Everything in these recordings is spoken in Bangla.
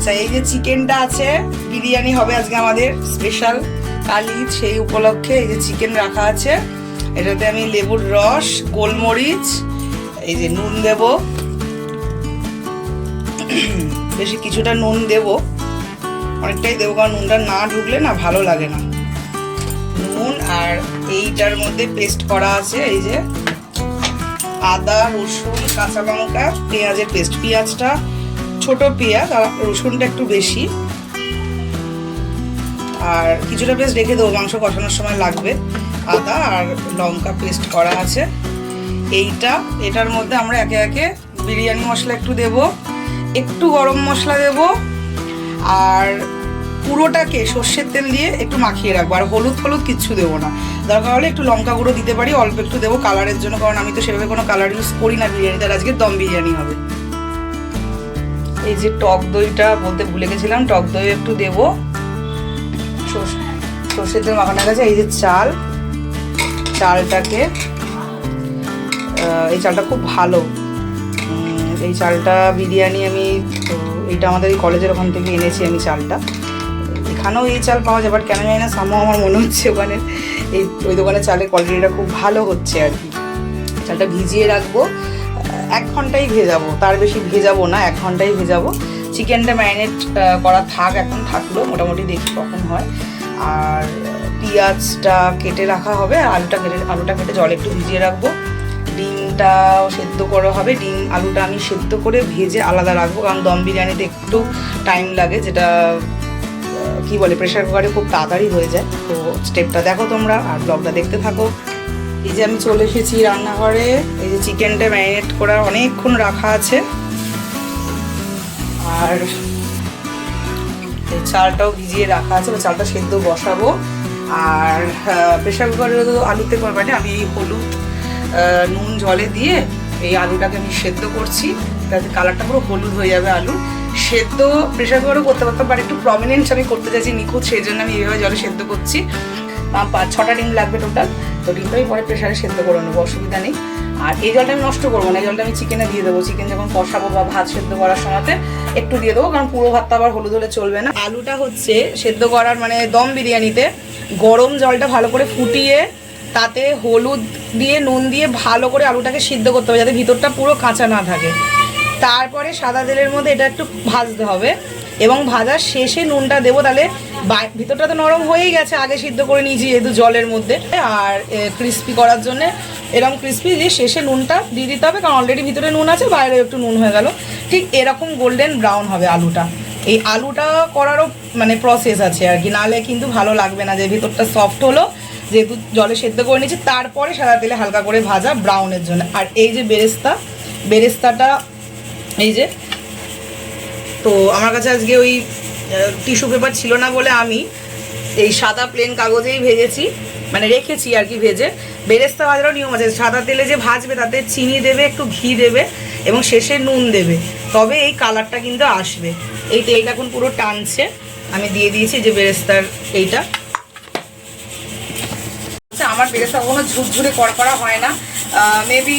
আচ্ছা, এই যে চিকেনটা আছে, বিরিয়ানি হবে আজকে আমাদের স্পেশাল কালি, সেই উপলক্ষে এই যে চিকেন রাখা আছে। এটাতে আমি লেবুর রস, গোলমরিচ, এই যে নুন দেব, বেশি কিছুটা নুন দেব, অনেকটাই দেবো, কারণ নুনটা না ঢুকলে না ভালো লাগে না। নুন, আর এইটার মধ্যে পেস্ট করা আছে এই যে আদা, রসুন, কাঁচা লঙ্কা, পেঁয়াজের পেস্ট। পেঁয়াজটা ছোট পেঁয়াজ আর রসুনটা একটু বেশি, আর কিছুটা পেস্ট রেখে দেবো, মাংস কষানোর সময় লাগবে। আদা আর লঙ্কা পেস্ট করা আছে। এটার মধ্যে আমরা একে একে বিরিয়ানি মশলা একটু দেব, একটু গরম মশলা দেব, আর পুরোটাকে সর্ষের তেল দিয়ে একটু মাখিয়ে রাখবো। আর হলুদ কিচ্ছু দেবো না, দরকার হলে একটু লঙ্কা গুঁড়ো দিতে পারি, অল্প একটু দেবো কালারের জন্য, কারণ আমি তো সেভাবে কোনো কালার ইউজ করি না বিরিয়ানিতে। আর আজকে দম বিরিয়ানি হবে। এই যে টক দইটা বলতে ভুলে গেছিলাম, টক দই একটু দেবো। সর্ষের তেল মাখানো গেছে। এই যে চালটাকে, এই চালটা খুব ভালো, এই চালটা বিরিয়ানি আমি এইটা আমাদের এই কলেজের ওখান থেকে এনেছি আমি চালটা। এখানেও এই চাল পাওয়া যায়, বাট কেন জানি না, সামও আমার মনে হচ্ছে ওখানে ওই দোকানের চালের কোয়ালিটিটা খুব ভালো হচ্ছে আর কি। চালটা ভিজিয়ে রাখবো, 1 ঘন্টাই ভেজাবো, তার বেশি ভেজাবো না, 1 ঘন্টাই ভেজাবো। চিকেনটা ম্যারিনেট করা থাক, এখন থাকলো, মোটামুটি দেখি কখন হয়। আর পেঁয়াজটা কেটে রাখা হবে, আর আলুটা কেটে জলে একটু ভিজিয়ে রাখবো। ডিমটাও সেদ্ধ করা হবে, আলুটা আমি সেদ্ধ করে ভেজে আলাদা রাখবো, কারণ দম বিরিয়ানিতে একটু টাইম লাগে, যেটা কি বলে প্রেশার কুকারে খুব তাড়াতাড়ি হয়ে যায়। তো স্টেপটা দেখো তোমরা, আর ব্লগটা দেখতে থাকো। এই যে আমি চলে এসেছি রান্নাঘরে। এই যে চিকেনটা ম্যারিনেট করা অনেকক্ষণ রাখা আছে, আর চালটাও ভিজিয়ে রাখা আছে, চালটা সেদ্ধ বসাবো। আর প্রেশার কুকারে তো আলুতে করবাটা আমি এই হলুদ নুন জলে দিয়ে এই আলুটাকে আমি সেদ্ধ করছি, তাতে কালারটা পুরো হলুদ হয়ে যাবে। আলু সেদ্ধ প্রেশার কুকারও করতে পারতাম, বাট একটু প্রমিনেন্ট আমি করতে চাইছি নিখুঁত, সেই জন্য আমি এইভাবে জলে সেদ্ধ করছি। 5-6টা ডিম লাগবে টোটাল, তো ডিমটাই পরে প্রেশারে সেদ্ধ করে নেবো, অসুবিধা নেই। আর এই জলটা আমি নষ্ট করবো না, এই জলটা আমি চিকেনে দিয়ে দেবো। চিকেন যখন কষাবো বা ভাত সেদ্ধ করার সময়তে একটু দিয়ে দেবো, কারণ পুরো ভাতটা আবার হলুদ হলে চলবে না। আলুটা হচ্ছে সেদ্ধ করার মানে দম বিরিয়ানিতে গরম জলটা ভালো করে ফুটিয়ে তাতে হলুদ দিয়ে নুন দিয়ে ভালো করে আলুটাকে সিদ্ধ করতে হবে, যাতে ভিতরটা পুরো কাঁচা না থাকে। তারপরে সাদা তেলের মধ্যে এটা একটু ভাজতে হবে, এবং ভাজার শেষে নুনটা দেবো, তাহলে ভিতরটা তো নরম হয়েই গেছে, আগে সিদ্ধ করে নিয়েছি যেহেতু জলের মধ্যে। আর ক্রিস্পি করার জন্য এরকম ক্রিস্পি দিয়ে শেষে নুনটা দিয়ে দিতে হবে, কারণ অলরেডি ভিতরে নুন আছে, বাইরে একটু নুন হয়ে গেল। ঠিক এরকম গোল্ডেন ব্রাউন হবে আলুটা। এই আলুটা করারও মানে প্রসেস আছে আর কি, নাহলে কিন্তু ভালো লাগবে না। যে ভিতরটা সফট হলো, যেহেতু জলে সেদ্ধ করে নিয়েছি, তারপরে সাদা তেলে হালকা করে ভাজা ব্রাউনের জন্য। আর এই যে বেরেস্তাটা এই যে, তো আমার কাছে আজকে ওই টিস্যু পেপার ছিল না বলে আমি এই সাদা প্লেন কাগজেই ভেজেছি, মানে রেখেছি আর কি ভেজে। বেরেস্তা ভাজারও নিয়ম আছে, সাদা তেলে যে ভাজবে তাতে চিনি দেবে, একটু ঘি দেবে, এবং শেষে নুন দেবে, তবে এই কালারটা কিন্তু আসবে। এই তেলটা এখন পুরো টানছে, আমি দিয়ে দিয়েছি যে বেরেস্তার এইটা। আমার বেরেস্তা কোনো ঝুরঝুরে করা হয় না, মেবি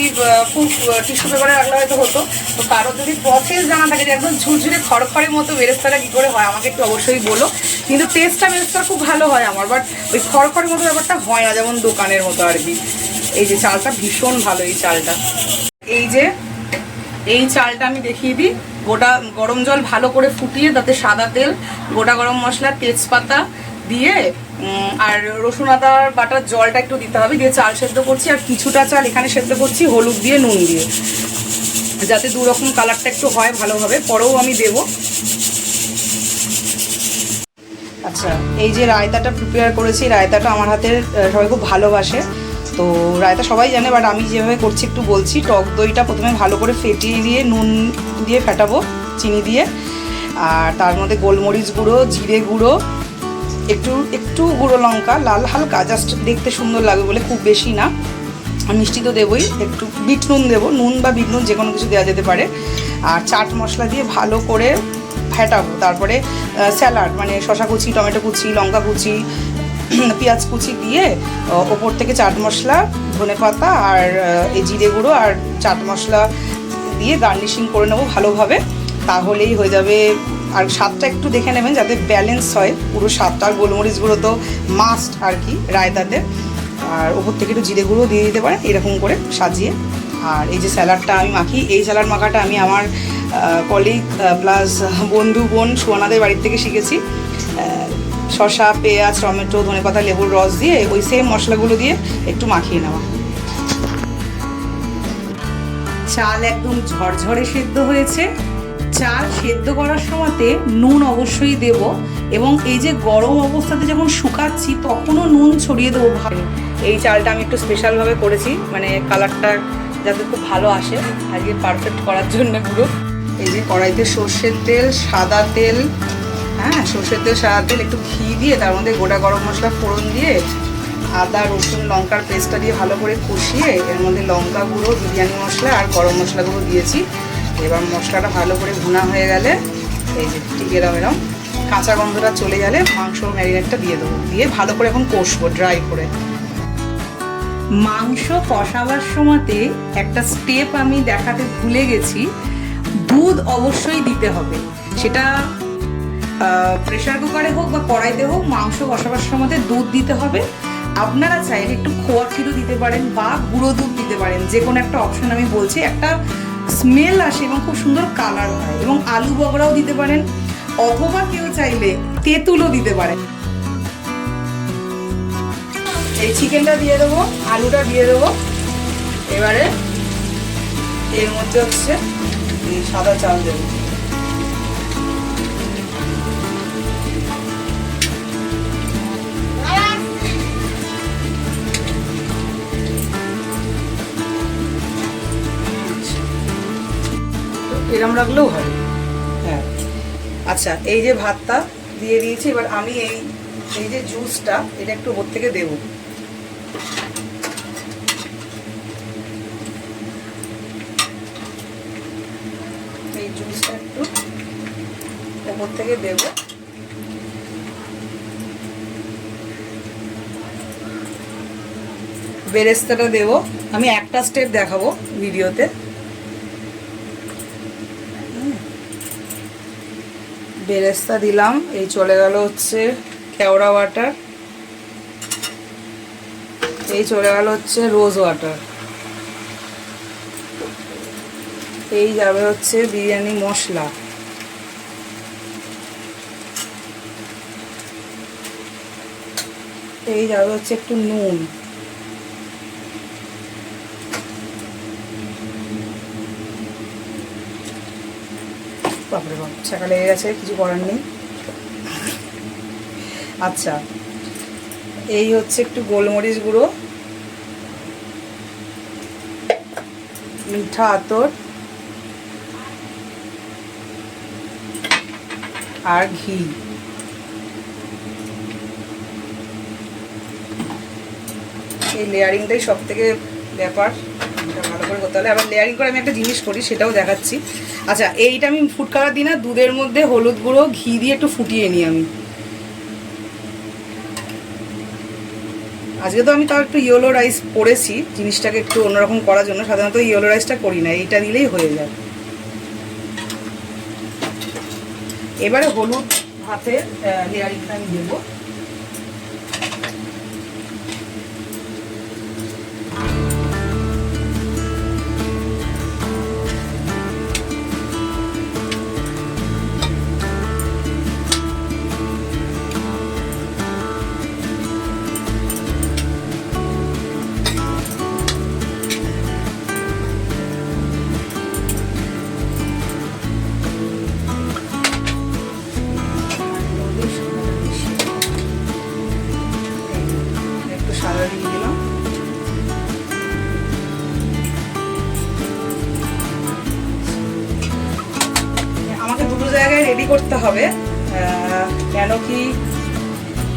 খুব টিস্যু পেপারে রাখলে হয়তো হতো। তো কারোর যদি প্রসেস জানা থাকে যে একদম ঝুরঝুরে খড়খড়ের মতো বেরেস্তাটা কী করে হয়, আমাকে একটু অবশ্যই বলো। কিন্তু টেস্টটা বেরেস্তার খুব ভালো হয় আমার, বাট ওই খড়খড়ের মতো ব্যাপারটা হয় না, যেমন দোকানের মতো আর কি। এই যে চালটা ভীষণ ভালো, এই চালটা, এই চালটা আমি দেখিয়ে দিই। গোটা গরম জল ভালো করে ফুটিয়ে তাতে সাদা তেল, গোটা গরম মশলা, তেজপাতা দিয়ে আর রসুন আদার বাটার জলটা একটু দিতে হবে, দিয়ে চাল সেদ্ধ করছি। আর কিছুটা চাল এখানে সেদ্ধ করছি হলুদ দিয়ে নুন দিয়ে, যাতে দুরকম কালারটা একটু হয় ভালোভাবে, পরেও আমি দেব। আচ্ছা, এই যে রায়তাটা প্রিপেয়ার করেছি, রায়তাটা আমার হাতের সবাই খুব ভালোবাসে, তো রায়তা সবাই জানে, বাট আমি যেভাবে করছি একটু বলছি। টক দইটা প্রথমে ভালো করে ফেটিয়ে দিয়ে নুন দিয়ে ফেটাবো চিনি দিয়ে, আর তার মধ্যে গোলমরিচ গুঁড়ো, জিরে গুঁড়ো, একটু গুঁড়ো লঙ্কা, লাল হালকা, জাস্ট দেখতে সুন্দর লাগবে বলে, খুব বেশি না। মিষ্টি তো দেবই, একটু বিট নুন দেবো, নুন বা বিট নুন যে কোনো কিছু দেওয়া যেতে পারে। আর চাট মশলা দিয়ে ভালো করে ফেটাবো। তারপরে স্যালাড মানে শসা কুচি, টমেটো কুচি, লঙ্কা কুচি, পেঁয়াজ কুচি দিয়ে ওপর থেকে চাট মশলা, ধনেপাতা আর এই জিরে গুঁড়ো আর চাট মশলা দিয়ে গার্নিশিং করে নেবো ভালোভাবে। তাহলেই হয়ে যাবে আর স্বাদটা একটু দেখে নেবেন যাতে ব্যালেন্স হয় পুরো স্বাদটা। আর গোলমরিচ গুঁড়ো তো মাস্ট আর কি রায়তাতে। আর ওপর থেকে একটু জিরে গুঁড়ো দিয়ে দিতে পারেন এরকম করে সাজিয়ে। আর এই যে স্যালাডটা আমি মাখি, এই স্যালাড মাখাটা আমি আমার কলিগ প্লাস বন্ধু বোন সুয়ানাদের বাড়ির থেকে শিখেছি। শসা, পেঁয়াজ, টমেটো, ধনেপাতা, লেবুর রস দিয়ে ওই সেম মশলাগুলো দিয়ে একটু মাখিয়ে নেওয়া। চাল একদম ঝরঝরে সেদ্ধ হয়েছে। চাল সেদ্ধ করার সময়তে নুন অবশ্যই দেব, এবং এই যে গরম অবস্থাতে যখন শুকাচ্ছি তখনও নুন ছড়িয়ে দেবো ভালো। এই চালটা আমি একটু স্পেশালভাবে করেছি, মানে কালারটা যাতে খুব ভালো আসে আজকে পারফেক্ট করার জন্য পুরো। এই যে কড়াইতে সর্ষের তেল, সাদা তেল, হ্যাঁ সর্ষের তেল, সাদা তেল, একটু ঘি দিয়ে তার মধ্যে গোটা গরম মশলা ফোড়ন দিয়ে আদা রসুন লঙ্কার পেস্টটা দিয়ে ভালো করে কষিয়ে এর মধ্যে লঙ্কা গুঁড়ো, বিরিয়ানি মশলা আর গরম মশলাগুলো দিয়েছি। এবার মশলাটা ভালো করে ভুনা হয়ে গেলে এই যে ঠিক এরম কাঁচা গন্ধটা চলে গেলে মাংস ম্যারিনেটটা দিয়ে দেবো, দিয়ে ভালো করে এখন কষবো ড্রাই করে। মাংস কষাবার সময়তে একটা স্টেপ আমি দেখাতে ভুলে গেছি, দুধ অবশ্যই দিতে হবে। সেটা প্রেসার কুকারে হোক বা কড়াইতে হোক, মাংস কষাবার সময়তে দুধ দিতে হবে। আপনারা চাইলে একটু খোয়া ক্ষীরও দিতে পারেন বা গুঁড়ো দুধ দিতে পারেন, যে কোনো একটা অপশন আমি বলছি। একটা স্মেল আসে এবং খুব সুন্দর কালার হয়। এবং আলু বগড়াও দিতে পারেন, অথবা কেউ চাইলে তেঁতুলও দিতে পারেন। এই চিকেনটা দিয়ে দেবো, আলুটা দিয়ে দেবো। এবারে এর মধ্যে হচ্ছে সাদা চাল দেবো। এরম রাখলেও হবে, হ্যাঁ। আচ্ছা, এই যে ভাতটা দিয়ে দিয়েছি, এবার আমি এই যে জুসটা এটা একটু ওপর থেকে দেবো। এই জুসটা একটু ওপর থেকে দেবো। বেরেস্তাটা দেবো, আমি একটা স্টেপ দেখাবো ভিডিওতে। বেরেস্তা দিলাম, এই চলে গেল হচ্ছে কেওড়া ওয়াটার, এই চলে গেল হচ্ছে রোজ ওয়াটার, এই যাবে হচ্ছে বিরিয়ানি মশলা, এই যাবে হচ্ছে একটু নুন, বাপরে বাপ ছাকা লেগে গেছে, কিছু করার নেই। আচ্ছা, এই হচ্ছে একটু গোলমরিচ গুঁড়ো, মিঠা আতর আর ঘি। এই লেয়ারিংটাই সব থেকে ব্যাপার, এটা ভালো করে করতে হলে। আবার লেয়ারিং করে আমি একটা জিনিস করি, সেটাও দেখাচ্ছি। আচ্ছা, এইটা আমি ফুড কালার দিই না, দুধের মধ্যে হলুদ গুঁড়ো ঘি দিয়ে একটু ফুটিয়ে নিই আমি। আজকে তো আমি তাও একটু ইয়েলো রাইস করেছি, জিনিসটাকে একটু অন্যরকম করার জন্য। সাধারণত ইয়েলো রাইসটা করি না, এইটা দিলেই হয়ে যায়। এবারে হলুদ ভাতের লেয়ারিংটা আমি দেবো। রেডি করতে হবে, কেন কি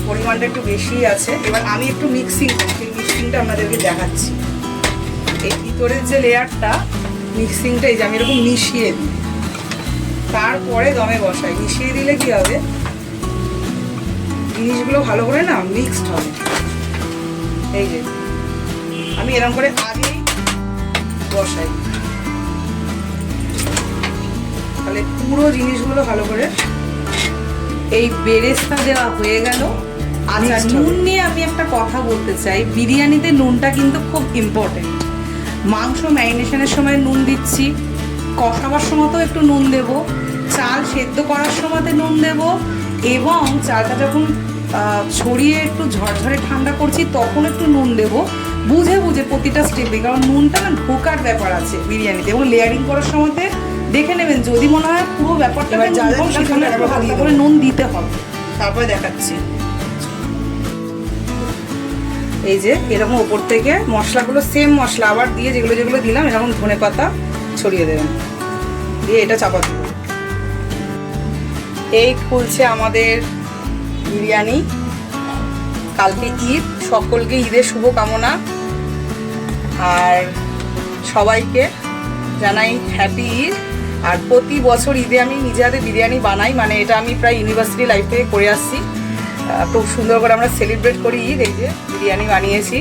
পরিমাণটা একটু বেশি আছে। এবার আমি একটু মিক্সিংটা আপনাদেরকে দেখাচ্ছি। এই ভিতরের যে লেয়ারটা, মিক্সিংটা এই যে আমি এরকম মিশিয়ে দিই, তারপরে দমে বসাই। মিশিয়ে দিলে কি হবে, জিনিসগুলো ভালো করে না মিক্সড হবে। এই যে আমি এরকম করে আগেই বসাই, তাহলে পুরো জিনিসগুলো ভালো করে এই বেরেস্তা দেওয়া হয়ে গেল। আচ্ছা, নুন নিয়ে আমি একটা কথা বলতে চাই, বিরিয়ানিতে নুনটা কিন্তু খুব ইম্পর্টেন্ট। মাংস ম্যারিনেশনের সময় নুন দিচ্ছি, কষাবার সময়তেও একটু নুন দেব, চাল সেদ্ধ করার সময়তে নুন দেব, এবং চালটা যখন ছড়িয়ে একটু ঝরঝরে ঠান্ডা করছি তখন একটু নুন দেব, বুঝে বুঝে প্রতিটা স্টেপে। কারণ নুনটা না ঢোকার ব্যাপার আছে বিরিয়ানিতে, এবং লেয়ারিং করার সময়তে দেখে নেবেন যদি মনে হয় পুরো ব্যাপারটা সেখানে একটু হালকা করে নুন দিতে হবে। তারপরে দেখাচ্ছি, এই যে এরকম ওপর থেকে মশলাগুলো সেম মশলা আবার দিয়ে যেগুলো যেগুলো দিলাম এরকম ধনে পাতা ছড়িয়ে দেবেন, দিয়ে এটা চাপা দেবেন। এই খুলছে আমাদের বিরিয়ানি। কালকে ঈদ, সকলকে ঈদের শুভকামনা, আর সবাইকে জানাই হ্যাপি ঈদ। আর প্রতি বছর ঈদে আমি নিজে হাতে বিরিয়ানি বানাই, মানে এটা আমি প্রায় ইউনিভার্সিটি লাইফ থেকে করে আসছি। খুব সুন্দর করে আমরা সেলিব্রেট করি ঈদ। এই যে বিরিয়ানি বানিয়েছি।